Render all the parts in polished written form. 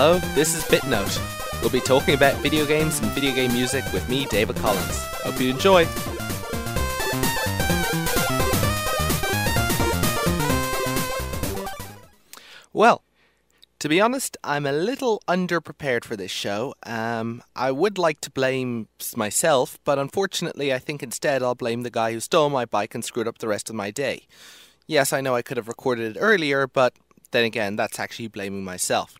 Hello, this is BitNote. We'll be talking about video games and video game music with me, David Collins. Hope you enjoy. Well, to be honest, I'm a little underprepared for this show. I would like to blame myself, but unfortunately I think instead I'll blame the guy who stole my bike and screwed up the rest of my day. Yes, I know I could have recorded it earlier, but then again, that's actually blaming myself.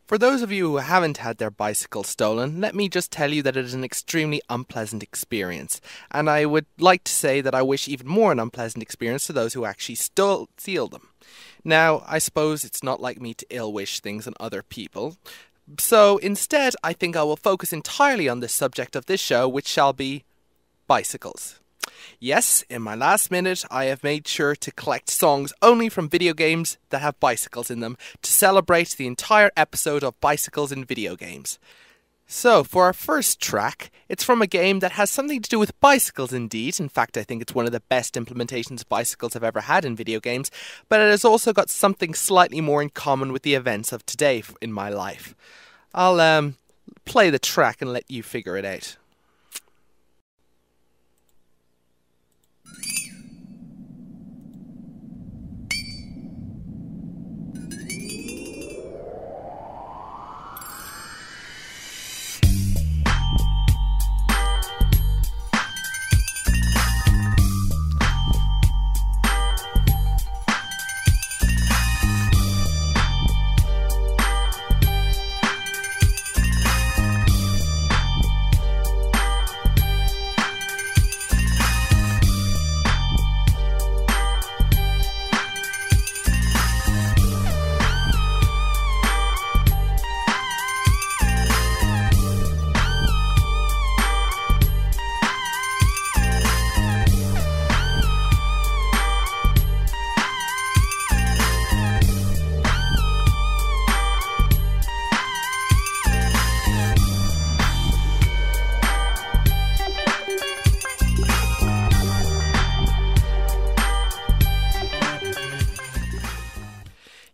For those of you who haven't had their bicycle stolen, let me just tell you that it is an extremely unpleasant experience. And I would like to say that I wish even more an unpleasant experience to those who actually steal them. Now, I suppose it's not like me to ill-wish things on other people. So instead, I think I will focus entirely on the subject of this show, which shall be bicycles. Yes, in my last minute, I have made sure to collect songs only from video games that have bicycles in them to celebrate the entire episode of bicycles in video games. So, for our first track, it's from a game that has something to do with bicycles indeed. In fact, I think it's one of the best implementations of bicycles I've ever had in video games, but it has also got something slightly more in common with the events of today in my life. I'll play the track and let you figure it out.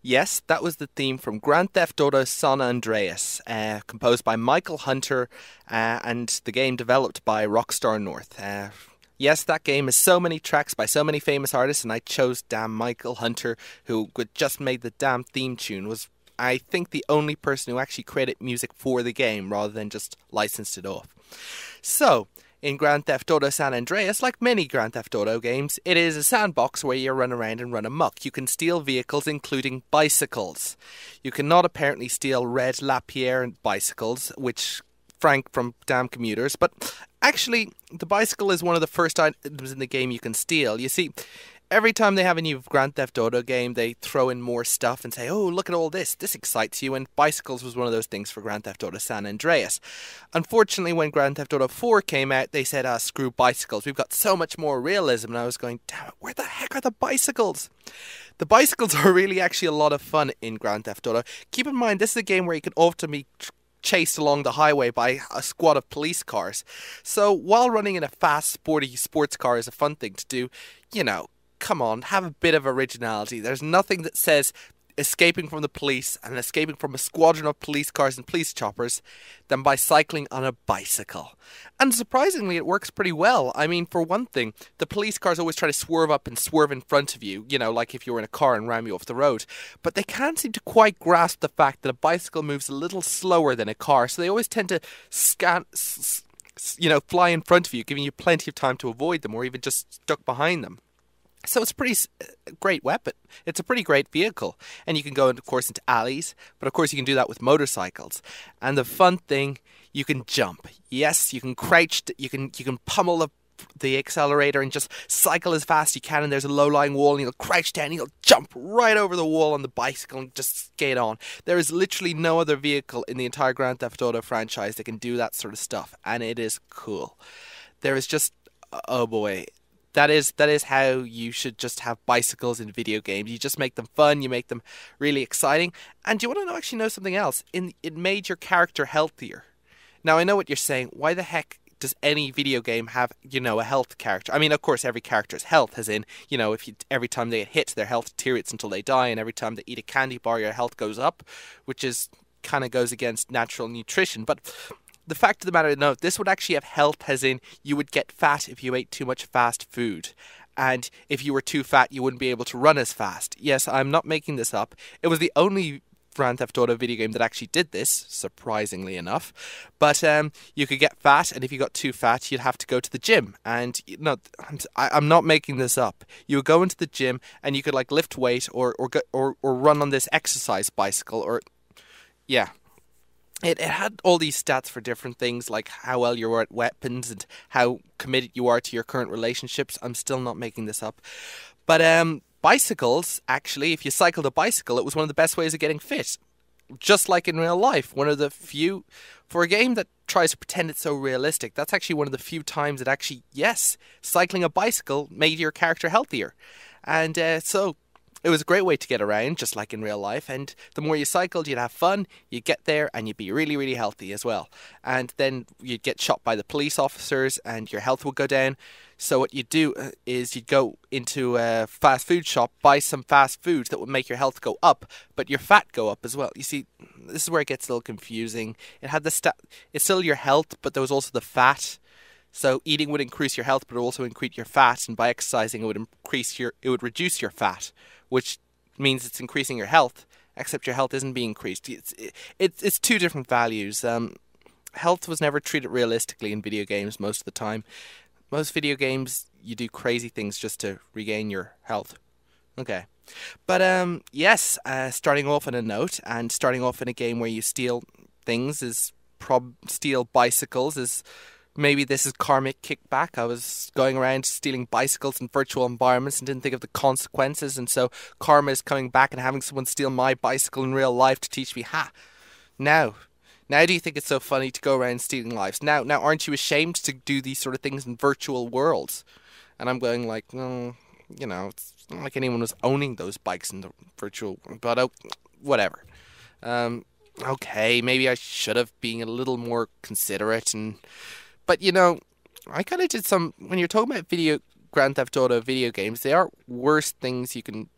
Yes, that was the theme from Grand Theft Auto San Andreas, composed by Michael Hunter and the game developed by Rockstar North. Yes, that game has so many tracks by so many famous artists, and I chose damn Michael Hunter, who just made the damn theme tune, was I think the only person who actually created music for the game rather than just licensed it off. So, in Grand Theft Auto San Andreas, like many Grand Theft Auto games, it is a sandbox where you run around and run amok. You can steal vehicles, including bicycles. You cannot apparently steal red Lapierre bicycles, which Frank from Damn Commuters, but actually, the bicycle is one of the first items in the game you can steal. You see, every time they have a new Grand Theft Auto game, they throw in more stuff and say, oh, look at all this. This excites you. And bicycles was one of those things for Grand Theft Auto San Andreas. Unfortunately, when Grand Theft Auto 4 came out, they said, screw bicycles. We've got so much more realism. And I was going, damn it, where the heck are the bicycles? The bicycles are really actually a lot of fun in Grand Theft Auto. Keep in mind, this is a game where you can often be chased along the highway by a squad of police cars. So while running in a fast, sporty sports car is a fun thing to do, come on, have a bit of originality. There's nothing that says escaping from the police and escaping from a squadron of police cars and police choppers than by cycling on a bicycle. And surprisingly, it works pretty well. I mean, for one thing, the police cars always try to swerve up and swerve in front of you, like if you were in a car and ram you off the road. But they can't seem to quite grasp the fact that a bicycle moves a little slower than a car, so they always tend to fly in front of you, giving you plenty of time to avoid them or even just duck behind them. So it's a pretty great weapon. It's a pretty great vehicle. And you can go, of course, into alleys. But, of course, you can do that with motorcycles. And the fun thing, you can jump. Yes, you can crouch. You can pummel the accelerator and just cycle as fast as you can. And there's a low-lying wall. And you'll crouch down. And you'll jump right over the wall on the bicycle and just skate on. There is literally no other vehicle in the entire Grand Theft Auto franchise that can do that sort of stuff. And it is cool. There is just... oh, boy. That is how you should just have bicycles in video games. You just make them fun, you make them really exciting. And do you want to actually know something else? It made your character healthier. Now, I know what you're saying. Why the heck does any video game have, a health character? I mean, of course, every character's health, as in, if every time they get hit, their health deteriorates until they die, and every time they eat a candy bar, your health goes up, which is kind of goes against natural nutrition. But the fact of the matter, no, this would actually have health, as in, you would get fat if you ate too much fast food. And if you were too fat, you wouldn't be able to run as fast. Yes, I'm not making this up. It was the only Grand Theft Auto video game that actually did this, surprisingly enough. But you could get fat, and if you got too fat, you'd have to go to the gym. And I'm not making this up. You would go into the gym, and you could like lift weight or run on this exercise bicycle, or yeah. It had all these stats for different things, like how well you were at weapons and how committed you are to your current relationships. I'm still not making this up. But bicycles, actually, if you cycled a bicycle, it was one of the best ways of getting fit. Just like in real life. One of the few, for a game that tries to pretend it's so realistic, that's actually one of the few times that actually, yes, cycling a bicycle made your character healthier. And so it was a great way to get around, just like in real life, and the more you cycled, you'd have fun, you'd get there, and you'd be really, really healthy as well. And then you'd get shot by the police officers, and your health would go down. So what you'd do is you'd go into a fast food shop, buy some fast foods that would make your health go up, but your fat go up as well. You see, this is where it gets a little confusing. It had it's still your health, but there was also the fat. So eating would increase your health, but it would also increase your fat, and by exercising, it would reduce your fat, which means it's increasing your health, except your health isn't being increased. It's two different values. Health was never treated realistically in video games most of the time. Most video games, you do crazy things just to regain your health. Okay. But yes, starting off on a note, and starting off in a game where you steal things steal bicycles is... Maybe this is karmic kickback. I was going around stealing bicycles in virtual environments and didn't think of the consequences, and so karma is coming back and having someone steal my bicycle in real life to teach me, Now do you think it's so funny to go around stealing lives? Now aren't you ashamed to do these sort of things in virtual worlds? And I'm going like, it's not like anyone was owning those bikes in the virtual, but whatever. Okay, maybe I should have been a little more considerate But, I kind of did when you're talking about Grand Theft Auto video games, they are worse things you can...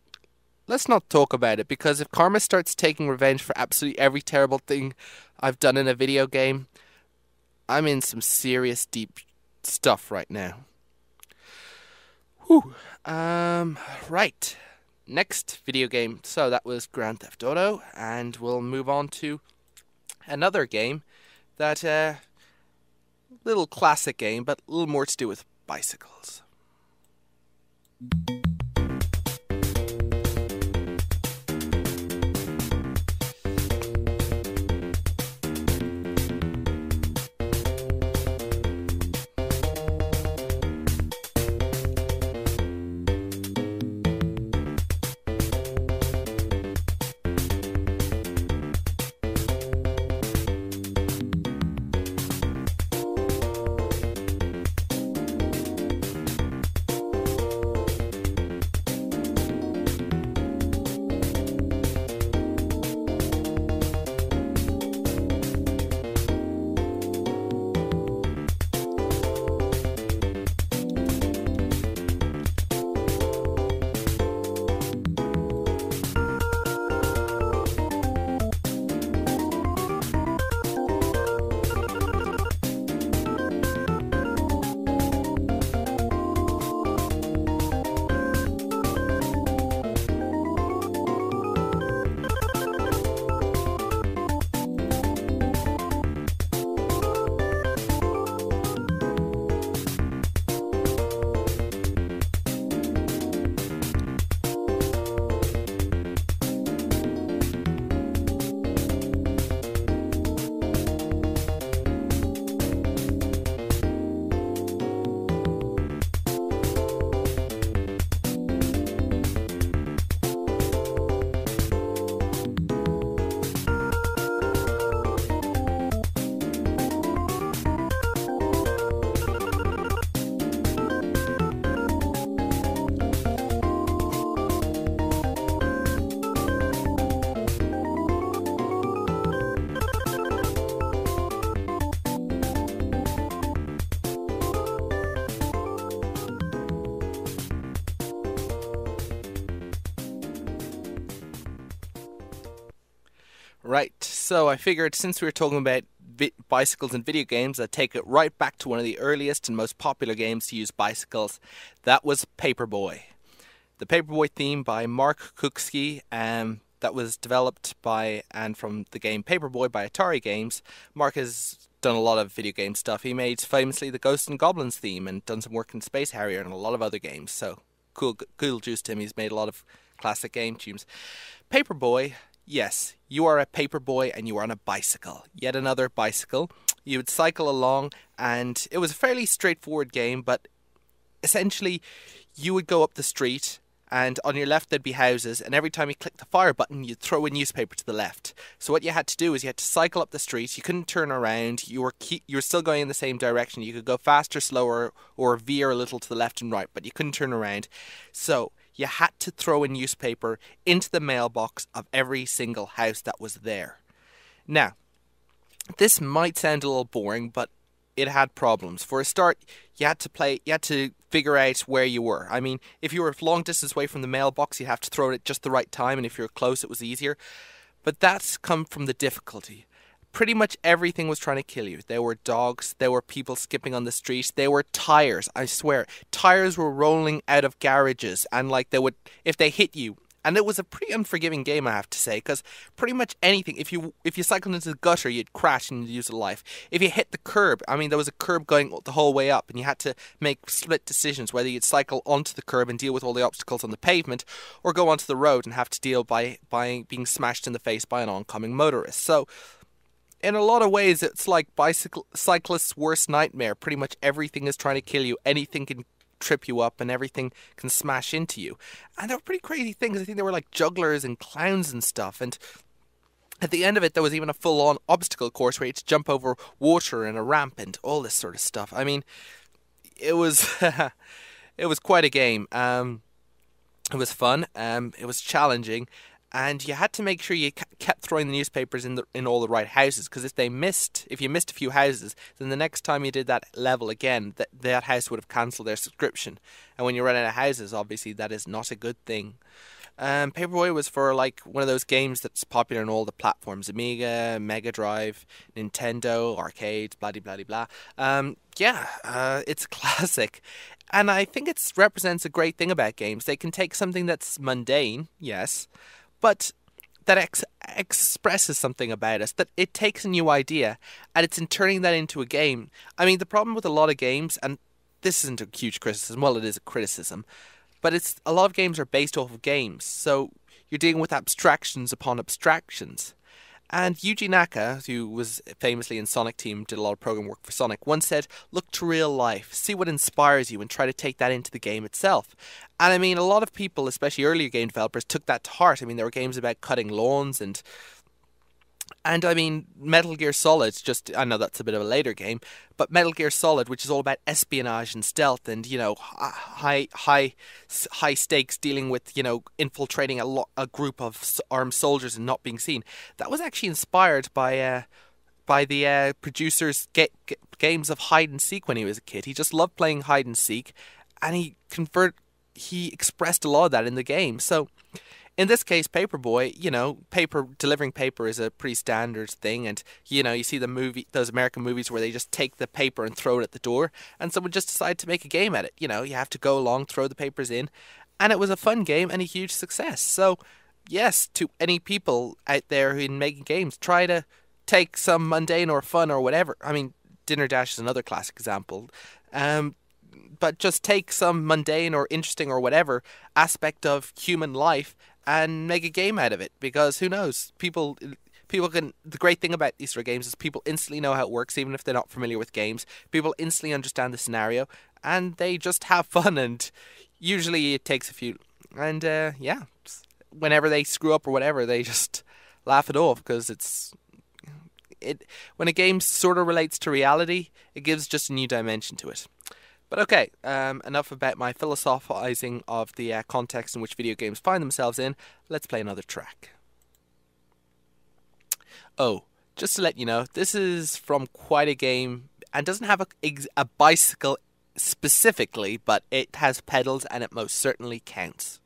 Let's not talk about it, because if karma starts taking revenge for absolutely every terrible thing I've done in a video game, I'm in some serious, deep stuff right now. Whew. Right. Next video game. So that was Grand Theft Auto, and we'll move on to another game that... little classic game, but a little more to do with bicycles. Right, so I figured since we were talking about bicycles and video games, I'd take it right back to one of the earliest and most popular games to use bicycles. That was Paperboy. The Paperboy theme by Mark Cooksey, that was developed by and from the game Paperboy by Atari Games. Mark has done a lot of video game stuff. He made famously the Ghosts and Goblins theme and done some work in Space Harrier and a lot of other games. So cool juice to him. He's made a lot of classic game tunes. Paperboy. Yes, you are a paperboy and you are on a bicycle. Yet another bicycle. You would cycle along and it was a fairly straightforward game, but essentially you would go up the street and on your left there'd be houses, and every time you click the fire button you'd throw a newspaper to the left. So what you had to do is you had to cycle up the street. You couldn't turn around. You were still going in the same direction. You could go faster, slower, or veer a little to the left and right, but you couldn't turn around. So you had to throw a newspaper into the mailbox of every single house that was there. Now, this might sound a little boring, but it had problems. For a start, you had to figure out where you were. I mean, if you were a long distance away from the mailbox, you'd have to throw it at just the right time, and if you were close, it was easier. But that's come from the difficulty. Pretty much everything was trying to kill you. There were dogs, there were people skipping on the street, there were tires, I swear. Tires were rolling out of garages, and if they hit you, and it was a pretty unforgiving game, I have to say, because pretty much anything, if you cycled into the gutter, you'd crash and you'd lose a life. If you hit the curb, I mean, there was a curb going the whole way up, and you had to make split decisions, whether you'd cycle onto the curb and deal with all the obstacles on the pavement, or go onto the road and have to deal by being smashed in the face by an oncoming motorist. So, in a lot of ways, it's like cyclist's worst nightmare. Pretty much everything is trying to kill you. Anything can trip you up and everything can smash into you. And they were pretty crazy things. I think they were like jugglers and clowns and stuff. And at the end of it, there was even a full-on obstacle course where you had to jump over water and a ramp and all this sort of stuff. I mean, it was it was quite a game. It was fun. It was challenging. And you had to make sure you kept throwing the newspapers in all the right houses, because if you missed a few houses, then the next time you did that level again, that house would have cancelled their subscription. And when you run out of houses, obviously that is not a good thing. Paperboy was for like one of those games that's popular on all the platforms: Amiga, Mega Drive, Nintendo, arcades, blah blah blah blah. It's a classic. And I think it represents a great thing about games. They can take something that's mundane, yes, but that expresses something about us, that it takes a new idea, and it's in turning that into a game. I mean, the problem with a lot of games, and this isn't a huge criticism, well, it is a criticism, but it's a lot of games are based off of games, so you're dealing with abstractions upon abstractions. And Yuji Naka, who was famously in Sonic Team, did a lot of program work for Sonic, once said, look to real life, see what inspires you and try to take that into the game itself. And I mean, a lot of people, especially earlier game developers, took that to heart. I mean, there were games about cutting lawns and I mean, Metal Gear Solid, I know that's a bit of a later game, but Metal Gear Solid, which is all about espionage and stealth and, you know, high stakes, dealing with, you know, infiltrating a group of armed soldiers and not being seen. That was actually inspired by the producer's games of hide and seek when he was a kid. He just loved playing hide and seek, and he expressed a lot of that in the game. So in this case, Paperboy, you know, delivering paper is a pretty standard thing, and you know, you see those American movies where they just take the paper and throw it at the door, and someone just decided to make a game at it. You know, you have to go along, throw the papers in, and it was a fun game and a huge success. So, yes, to any people out there who are making games, try to take some mundane or fun or whatever. I mean, Dinner Dash is another classic example. But just take some mundane or interesting or whatever aspect of human life and make a game out of it, because who knows, people can. The great thing about these sort of games is people instantly know how it works, even if they're not familiar with games. People instantly understand the scenario, and they just have fun. And usually it takes a few, and whenever they screw up or whatever, they just laugh it off, because when a game sort of relates to reality, it gives just a new dimension to it. But okay, enough about my philosophizing of the context in which video games find themselves in. Let's play another track. Oh, just to let you know, this is from quite a game and doesn't have a bicycle specifically, but it has pedals and it most certainly counts.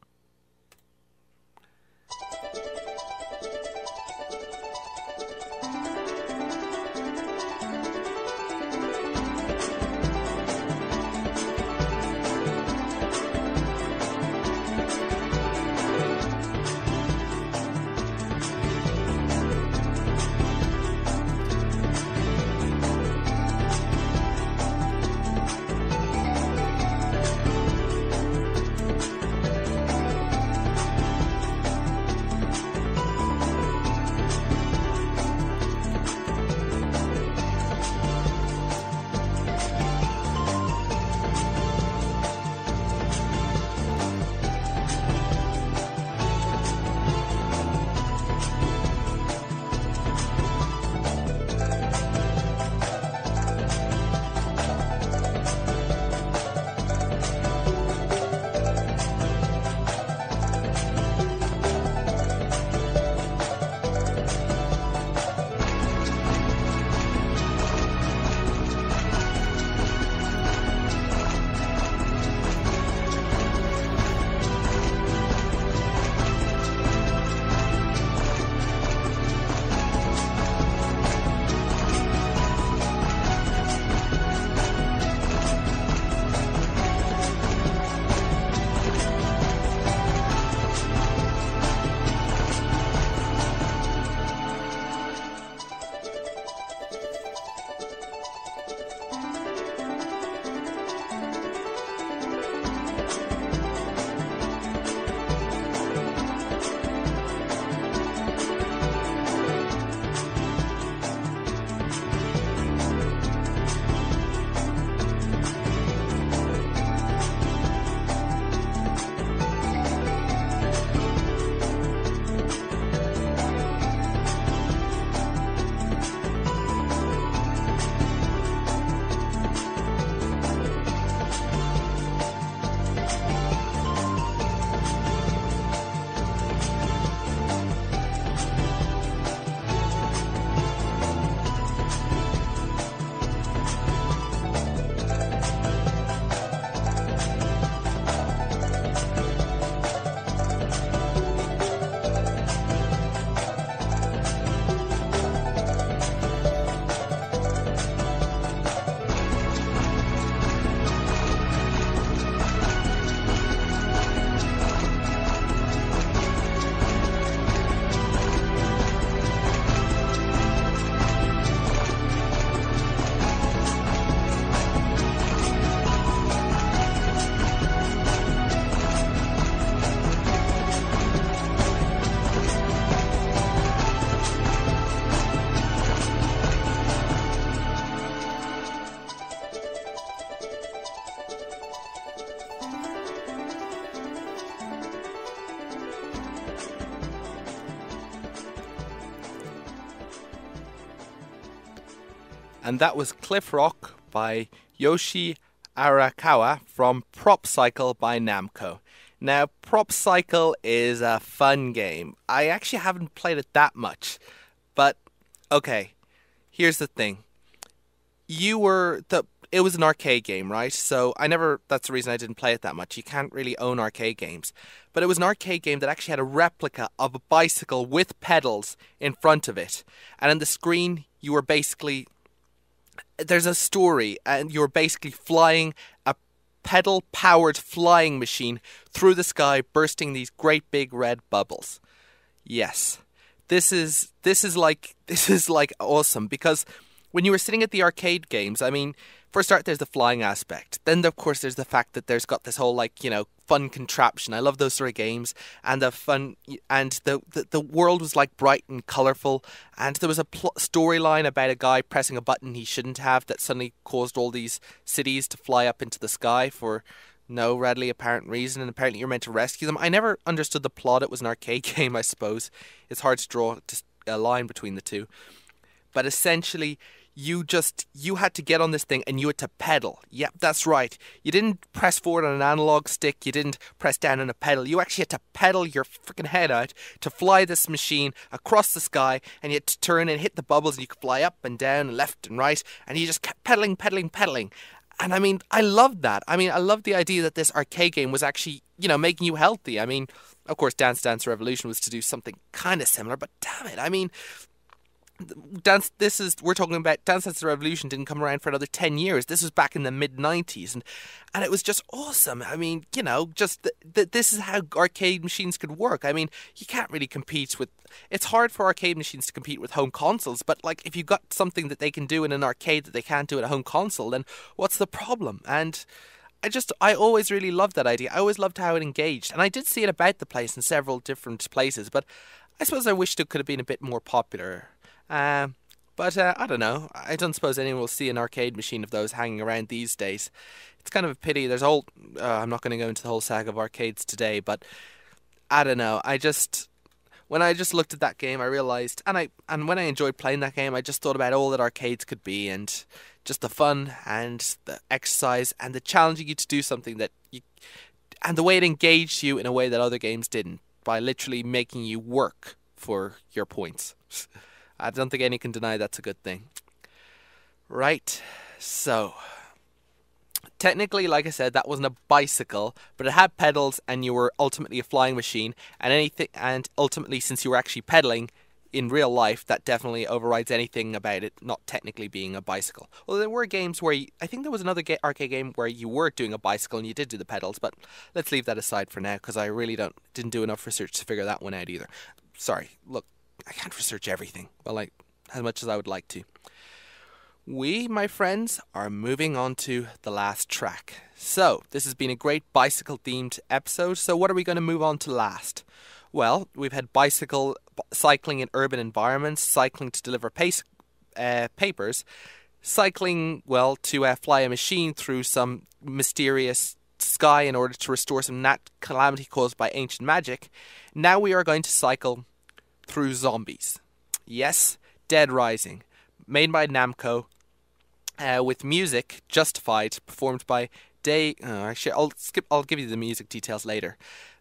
and that was Cliff Rock by Yoshie Arakawa from Prop Cycle by Namco. Now, Prop Cycle is a fun game. I actually haven't played it that much, but okay, here's the thing. It was an arcade game, right? So that's the reason I didn't play it that much. You can't really own arcade games. But it was an arcade game that actually had a replica of a bicycle with pedals in front of it. And on the screen, there's a story, and you're basically flying a pedal-powered flying machine through the sky, bursting these great big red bubbles. Yes. This is like awesome, because when you were sitting at the arcade games, I mean, for a start, there's the flying aspect. Then, of course, there's the fact that there's got this whole, fun contraption. I love those sort of games. And the fun, and the world was, bright and colourful. And there was a storyline about a guy pressing a button he shouldn't have that suddenly caused all these cities to fly up into the sky for no readily apparent reason. And apparently you're meant to rescue them. I never understood the plot. It was an arcade game, I suppose. It's hard to draw a line between the two. But essentially, you had to get on this thing and you had to pedal. Yep, that's right. You didn't press forward on an analog stick. You didn't press down on a pedal. You actually had to pedal your freaking head out to fly this machine across the sky, and you had to turn and hit the bubbles, and you could fly up and down and left and right, and you just kept pedaling. And I mean, I loved that. I mean, I loved the idea that this arcade game was actually, making you healthy. I mean, of course, Dance Dance Revolution was to do something kind of similar, but damn it, I mean, we're talking about Dance Dance Revolution didn't come around for another 10 years. This was back in the mid-90s, and it was just awesome. I mean, this is how arcade machines could work. I mean, you can't really compete with... It's hard for arcade machines to compete with home consoles, but if you've got something that they can do in an arcade that they can't do at a home console, then what's the problem? And I always really loved that idea. I always loved how it engaged, and I did see it about the place in several different places, but I suppose I wished it could have been a bit more popular. But I don't know. I don't suppose anyone will see an arcade machine of those hanging around these days. It's kind of a pity. There's I'm not going to go into the whole saga of arcades today, but I don't know. When I just looked at that game, I realized, and when I enjoyed playing that game, I just thought about all that arcades could be, and just the fun and the exercise and the challenging you to do something and the way it engaged you in a way that other games didn't, by literally making you work for your points. I don't think any can deny that's a good thing. Right, so technically, like I said, that wasn't a bicycle, but it had pedals, and you were ultimately a flying machine. And ultimately, since you were actually pedaling in real life, that definitely overrides anything about it not technically being a bicycle. Well, there were games where I think there was another arcade game where you were doing a bicycle and you did do the pedals, but let's leave that aside for now, because I really didn't do enough research to figure that one out either. Sorry, look. I can't research everything, as much as I would like to. We, my friends, are moving on to the last track. So, this has been a great bicycle-themed episode, so what are we going to move on to last? Well, we've had cycling in urban environments, cycling to deliver papers, cycling, to fly a machine through some mysterious sky in order to restore some calamity caused by ancient magic. Now we are going to cycle through zombies. Yes, Dead Rising, made by Namco, with music Justified, performed by I'll give you the music details later.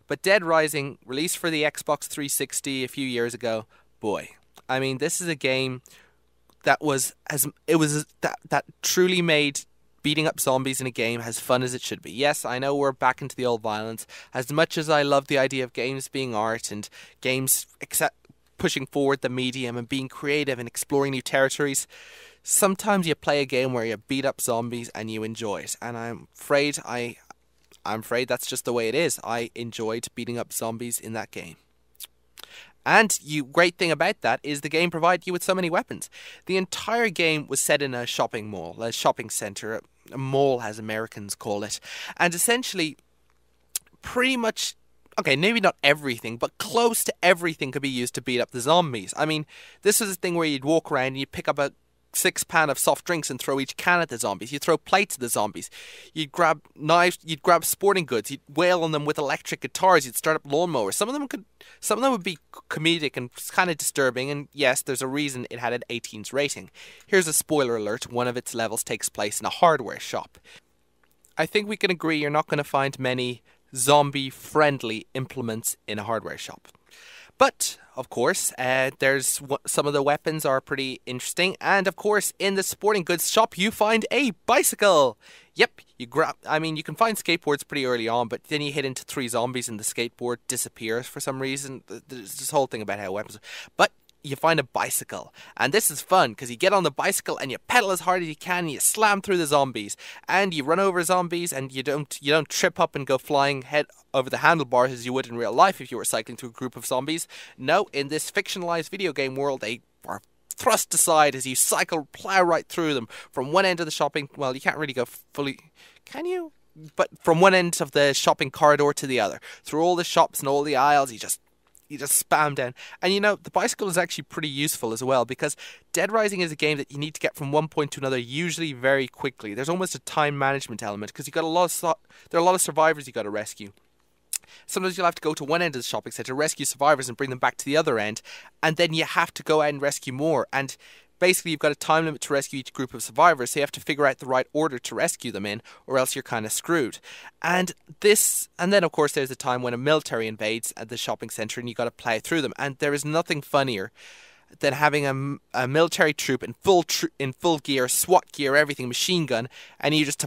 But Dead Rising, released for the Xbox 360 a few years ago. Boy, I mean, this is a game that truly made beating up zombies in a game as fun as it should be. Yes, I know we're back into the old violence. As much as I love the idea of games being art and games pushing forward the medium and being creative and exploring new territories, sometimes you play a game where you beat up zombies and you enjoy it. And I'm afraid that's just the way it is. I enjoyed beating up zombies in that game. And great thing about that is the game provided you with so many weapons. The entire game was set in a shopping mall, a shopping centre, a mall as Americans call it. And essentially, pretty much, okay, maybe not everything, but close to everything could be used to beat up the zombies. I mean, this was a thing where you'd walk around and you'd pick up a 6-pan of soft drinks and throw each can at the zombies. You'd throw plates at the zombies. You'd grab knives. You'd grab sporting goods. You'd wail on them with electric guitars. You'd start up lawnmowers. Some of them would be comedic and kind of disturbing. And yes, there's a reason it had an 18's rating. Here's a spoiler alert. One of its levels takes place in a hardware shop. I think we can agree you're not going to find many zombie-friendly implements in a hardware shop. But, of course, there's some of the weapons are pretty interesting. And, of course, in the sporting goods shop, you find a bicycle. Yep, you can find skateboards pretty early on, but then you hit into 3 zombies and the skateboard disappears for some reason. There's this whole thing about how weapons... But you find a bicycle. And this is fun, because you get on the bicycle and you pedal as hard as you can and you slam through the zombies. And you run over zombies and you don't trip up and go flying head over the handlebars as you would in real life if you were cycling through a group of zombies. No, in this fictionalized video game world, they are thrust aside as you plow right through them from one end of the shopping... Well, you can't really go fully... Can you? But from one end of the shopping corridor to the other. Through all the shops and all the aisles, you just spam down. And the bicycle is actually pretty useful as well, because Dead Rising is a game that you need to get from one point to another usually very quickly. There's almost a time management element, because there are a lot of survivors you got to rescue. Sometimes you'll have to go to one end of the shopping centre, rescue survivors and bring them back to the other end, and then you have to go out and rescue more. And basically you've got a time limit to rescue each group of survivors, so you have to figure out the right order to rescue them in, or else you're kind of screwed. And then of course there's a time when a military invades at the shopping centre and you've got to plow through them. And there is nothing funnier than having a military troop in full gear, SWAT gear, everything, machine gun, and you just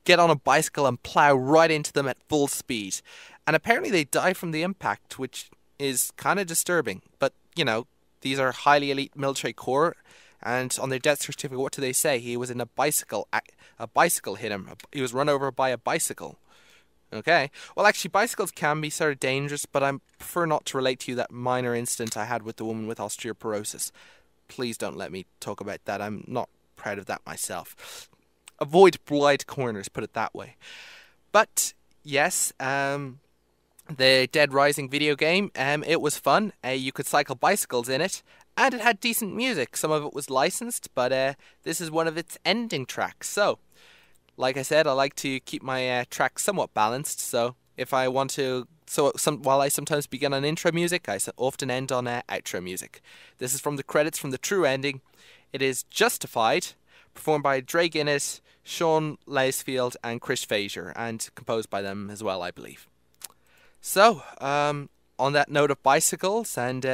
get on a bicycle and plow right into them at full speed. And apparently they die from the impact, which is kind of disturbing. But, these are highly elite military corps, and on their death certificate, what do they say? He was in a bicycle hit him. He was run over by a bicycle. Okay. Well, actually, bicycles can be sort of dangerous, but I prefer not to relate to you that minor incident I had with the woman with osteoporosis. Please don't let me talk about that. I'm not proud of that myself. Avoid blind corners, put it that way. But, yes, the Dead Rising video game, it was fun. You could cycle bicycles in it, and it had decent music. Some of it was licensed, but this is one of its ending tracks. So, like I said, I like to keep my tracks somewhat balanced. So, if I want to... while I sometimes begin on intro music, I often end on outro music. This is from the credits from the true ending. It is Justified, performed by Drea, Gunness, Sean Lacefield, and Chris Frazier, and composed by them as well, I believe. So, on that note of bicycles, and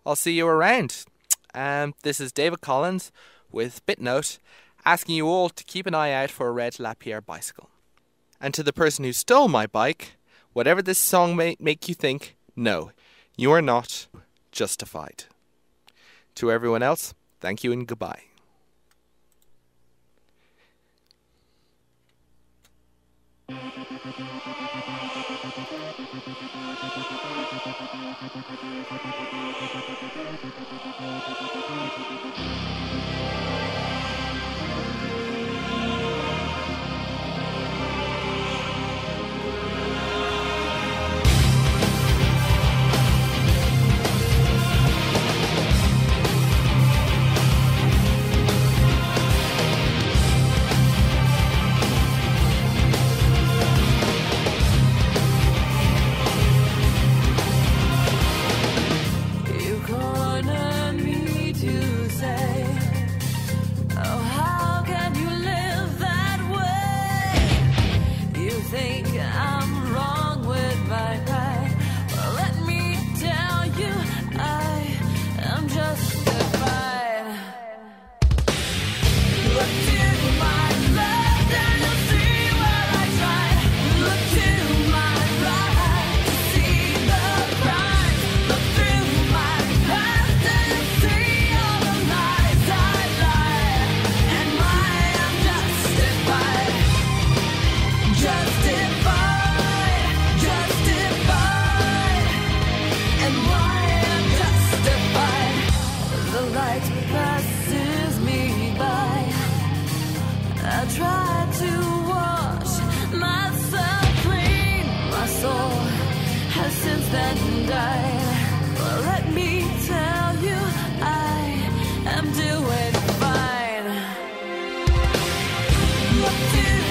I'll see you around. This is David Collins with BitNote, asking you all to keep an eye out for a red Lapierre bicycle. And to the person who stole my bike, whatever this song may make you think, no, you are not justified. To everyone else, thank you and goodbye. Then died. Well, let me tell you, I am doing fine. to